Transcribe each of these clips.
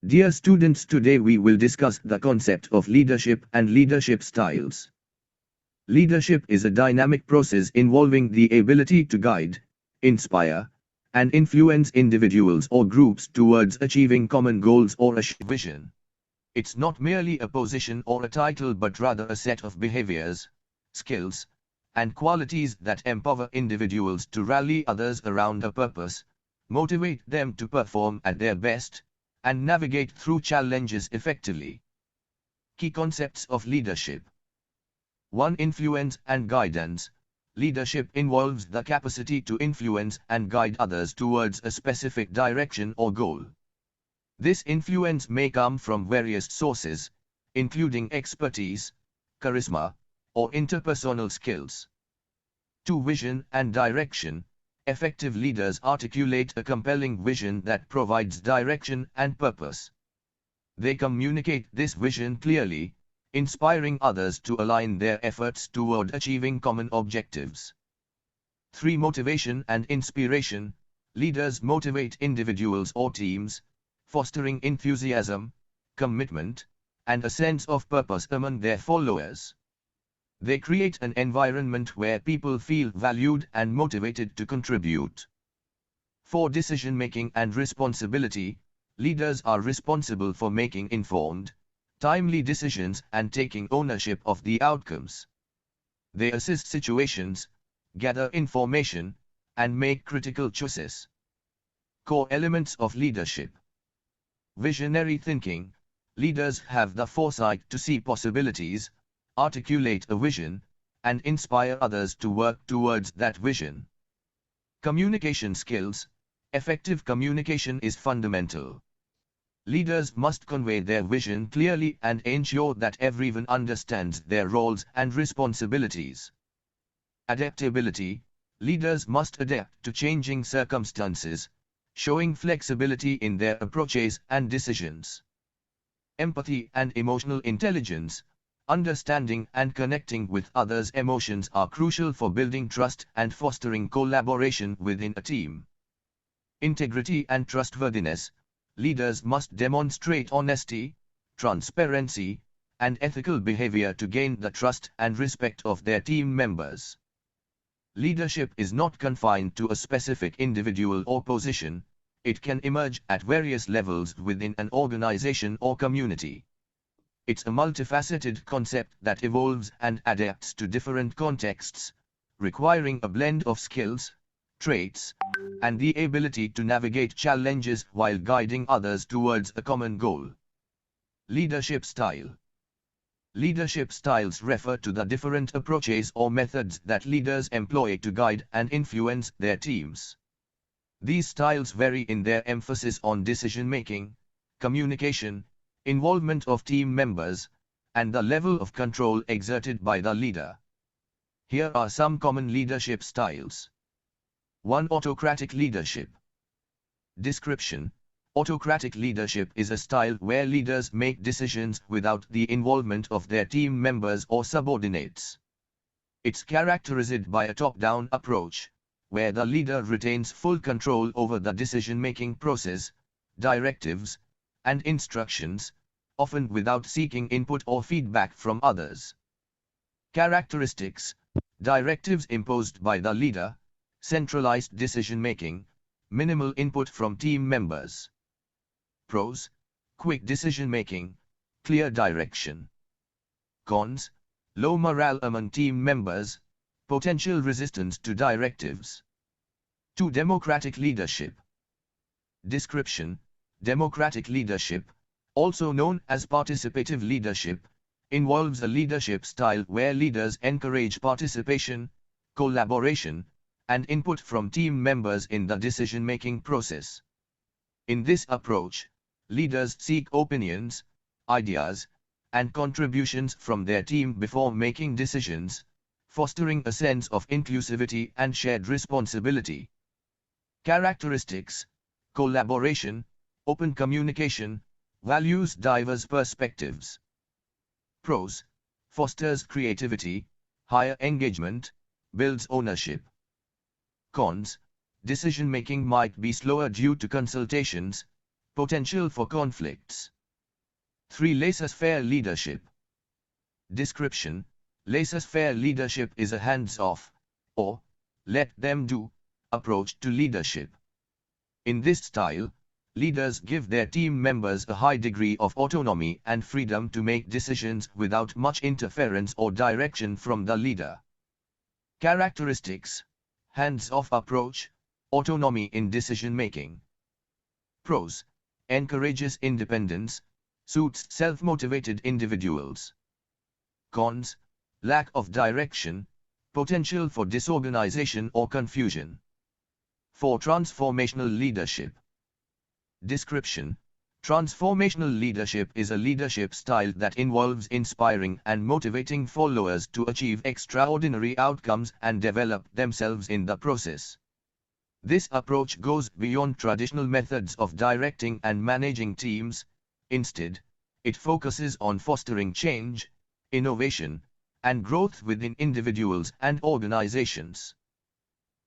Dear students, today we will discuss the concept of leadership and leadership styles. Leadership is a dynamic process involving the ability to guide, inspire, and influence individuals or groups towards achieving common goals or a vision. It's not merely a position or a title but rather a set of behaviors, skills, and qualities that empower individuals to rally others around a purpose, motivate them to perform at their best, and navigate through challenges effectively. Key concepts of leadership. 1. Influence and guidance. Leadership involves the capacity to influence and guide others towards a specific direction or goal. This influence may come from various sources, including expertise, charisma, or interpersonal skills. 2. Vision and direction. Effective leaders articulate a compelling vision that provides direction and purpose. They communicate this vision clearly, inspiring others to align their efforts toward achieving common objectives. 3. Motivation and inspiration. Leaders motivate individuals or teams, fostering enthusiasm, commitment, and a sense of purpose among their followers. They create an environment where people feel valued and motivated to contribute. 4. Decision-making and responsibility. Leaders are responsible for making informed, timely decisions and taking ownership of the outcomes. They assess situations, gather information, and make critical choices. Core elements of leadership. Visionary thinking. Leaders have the foresight to see possibilities, articulate a vision, and inspire others to work towards that vision. Communication skills. Effective communication is fundamental. Leaders must convey their vision clearly and ensure that everyone understands their roles and responsibilities. Adaptability. Leaders must adapt to changing circumstances, showing flexibility in their approaches and decisions. Empathy and emotional intelligence. Understanding and connecting with others' emotions are crucial for building trust and fostering collaboration within a team. Integrity and trustworthiness. Leaders must demonstrate honesty, transparency, and ethical behavior to gain the trust and respect of their team members. Leadership is not confined to a specific individual or position, it can emerge at various levels within an organization or community. It's a multifaceted concept that evolves and adapts to different contexts, requiring a blend of skills, traits, and the ability to navigate challenges while guiding others towards a common goal. Leadership style. Leadership styles refer to the different approaches or methods that leaders employ to guide and influence their teams. These styles vary in their emphasis on decision-making, communication, involvement of team members, and the level of control exerted by the leader. Here are some common leadership styles. 1. Autocratic leadership. Description. Autocratic leadership is a style where leaders make decisions without the involvement of their team members or subordinates. It's characterized by a top-down approach, where the leader retains full control over the decision-making process, directives, and instructions, often without seeking input or feedback from others. Characteristics. Directives imposed by the leader, centralized decision-making, minimal input from team members. Pros. Quick decision-making, clear direction. Cons. Low morale among team members, potential resistance to directives. 2. Democratic leadership. Description. Democratic leadership, also known as participative leadership, involves a leadership style where leaders encourage participation, collaboration, and input from team members in the decision-making process. In this approach, leaders seek opinions, ideas, and contributions from their team before making decisions, fostering a sense of inclusivity and shared responsibility. Characteristics: collaboration, open communication, values diverse perspectives. Pros: fosters creativity, higher engagement, builds ownership. Cons: decision-making might be slower due to consultations, potential for conflicts. 3. Laissez-faire leadership. Description: laissez-faire leadership is a hands-off, or let them do, approach to leadership. In this style, leaders give their team members a high degree of autonomy and freedom to make decisions without much interference or direction from the leader. Characteristics: hands-off approach, autonomy in decision-making. Pros: encourages independence, suits self-motivated individuals. Cons: lack of direction, potential for disorganization or confusion. 4. Transformational leadership. Description: transformational leadership is a leadership style that involves inspiring and motivating followers to achieve extraordinary outcomes and develop themselves in the process. This approach goes beyond traditional methods of directing and managing teams. Instead, it focuses on fostering change, innovation, and growth within individuals and organizations.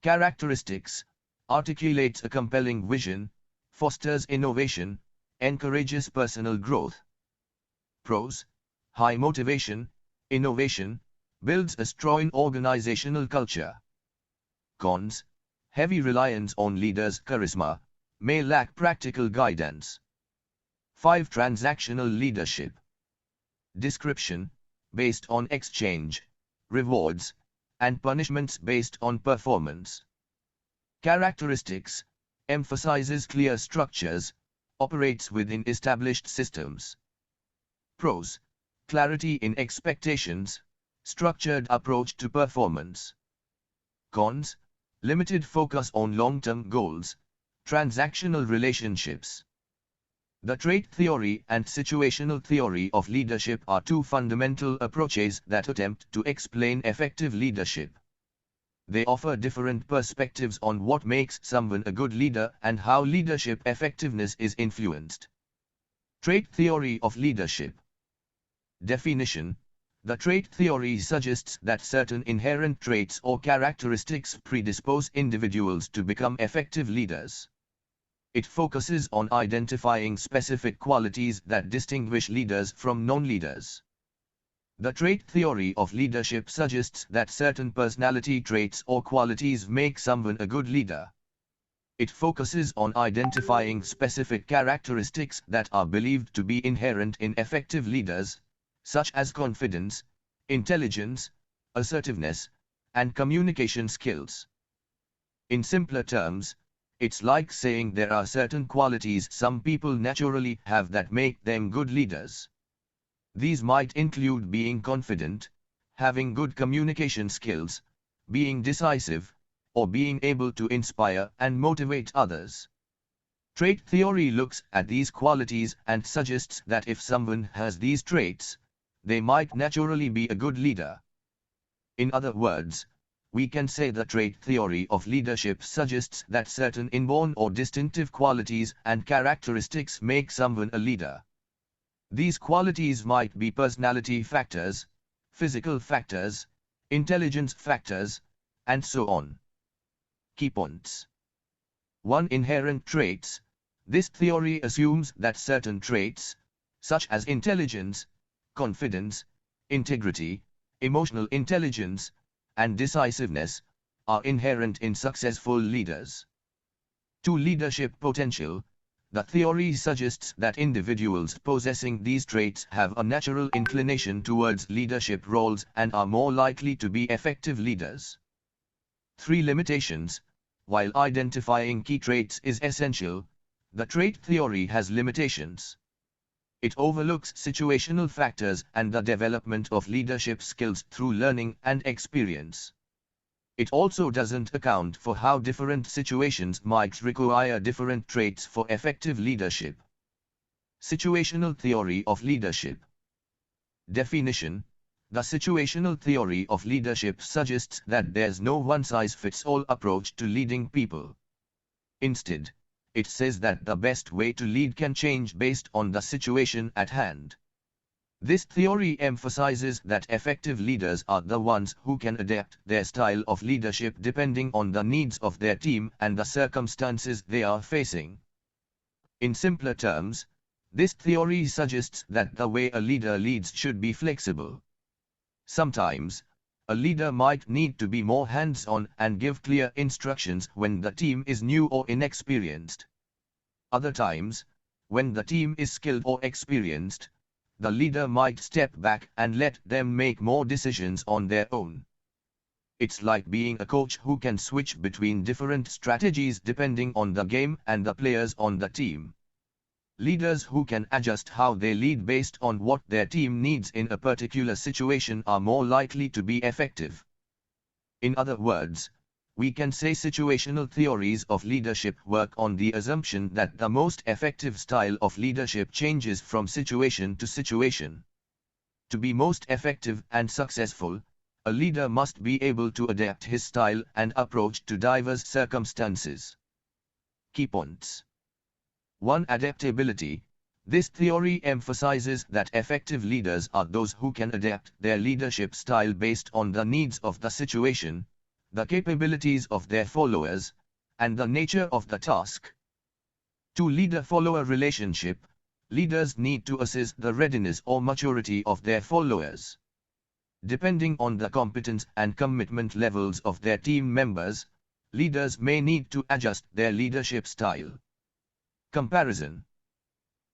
Characteristics: articulates a compelling vision, fosters innovation, encourages personal growth. Pros: high motivation, innovation, builds a strong organizational culture. Cons: heavy reliance on leaders' charisma, may lack practical guidance. 5. Transactional leadership. Description: based on exchange, rewards, and punishments based on performance. Characteristics: emphasizes clear structures, operates within established systems. Pros: clarity in expectations, structured approach to performance. Cons: limited focus on long-term goals, transactional relationships. The trait theory and situational theory of leadership are two fundamental approaches that attempt to explain effective leadership. They offer different perspectives on what makes someone a good leader and how leadership effectiveness is influenced. Trait theory of leadership. Definition: the trait theory suggests that certain inherent traits or characteristics predispose individuals to become effective leaders. It focuses on identifying specific qualities that distinguish leaders from non-leaders. The trait theory of leadership suggests that certain personality traits or qualities make someone a good leader. It focuses on identifying specific characteristics that are believed to be inherent in effective leaders, such as confidence, intelligence, assertiveness, and communication skills. In simpler terms, it's like saying there are certain qualities some people naturally have that make them good leaders. These might include being confident, having good communication skills, being decisive, or being able to inspire and motivate others. Trait theory looks at these qualities and suggests that if someone has these traits, they might naturally be a good leader. In other words, we can say the trait theory of leadership suggests that certain inborn or distinctive qualities and characteristics make someone a leader. These qualities might be personality factors, physical factors, intelligence factors, and so on. Key points. 1. Inherent traits. This theory assumes that certain traits, such as intelligence, confidence, integrity, emotional intelligence, and decisiveness, are inherent in successful leaders. 2. Leadership potential. The theory suggests that individuals possessing these traits have a natural inclination towards leadership roles and are more likely to be effective leaders. 3. Limitations. While identifying key traits is essential, the trait theory has limitations. It overlooks situational factors and the development of leadership skills through learning and experience. It also doesn't account for how different situations might require different traits for effective leadership. Situational theory of leadership. Definition: the situational theory of leadership suggests that there's no one-size-fits-all approach to leading people. Instead, it says that the best way to lead can change based on the situation at hand. This theory emphasizes that effective leaders are the ones who can adapt their style of leadership depending on the needs of their team and the circumstances they are facing. In simpler terms, this theory suggests that the way a leader leads should be flexible. Sometimes, a leader might need to be more hands-on and give clear instructions when the team is new or inexperienced. Other times, when the team is skilled or experienced, the leader might step back and let them make more decisions on their own. It's like being a coach who can switch between different strategies depending on the game and the players on the team. Leaders who can adjust how they lead based on what their team needs in a particular situation are more likely to be effective. In other words, we can say situational theories of leadership work on the assumption that the most effective style of leadership changes from situation to situation. To be most effective and successful, a leader must be able to adapt his style and approach to diverse circumstances. Key points. 1. Adaptability. This theory emphasizes that effective leaders are those who can adapt their leadership style based on the needs of the situation, the capabilities of their followers, and the nature of the task. 2. Leader-follower relationship. Leaders need to assess the readiness or maturity of their followers. Depending on the competence and commitment levels of their team members, leaders may need to adjust their leadership style. Comparison.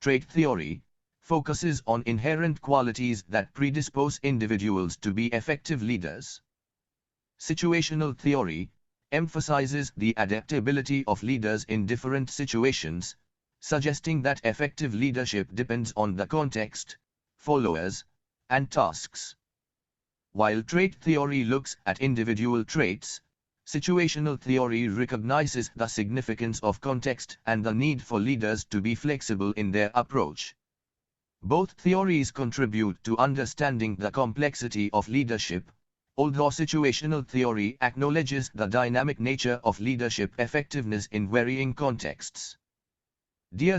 Trait theory focuses on inherent qualities that predispose individuals to be effective leaders. Situational theory emphasizes the adaptability of leaders in different situations, suggesting that effective leadership depends on the context, followers, and tasks. While trait theory looks at individual traits, situational theory recognizes the significance of context and the need for leaders to be flexible in their approach. Both theories contribute to understanding the complexity of leadership, although situational theory acknowledges the dynamic nature of leadership effectiveness in varying contexts. Dear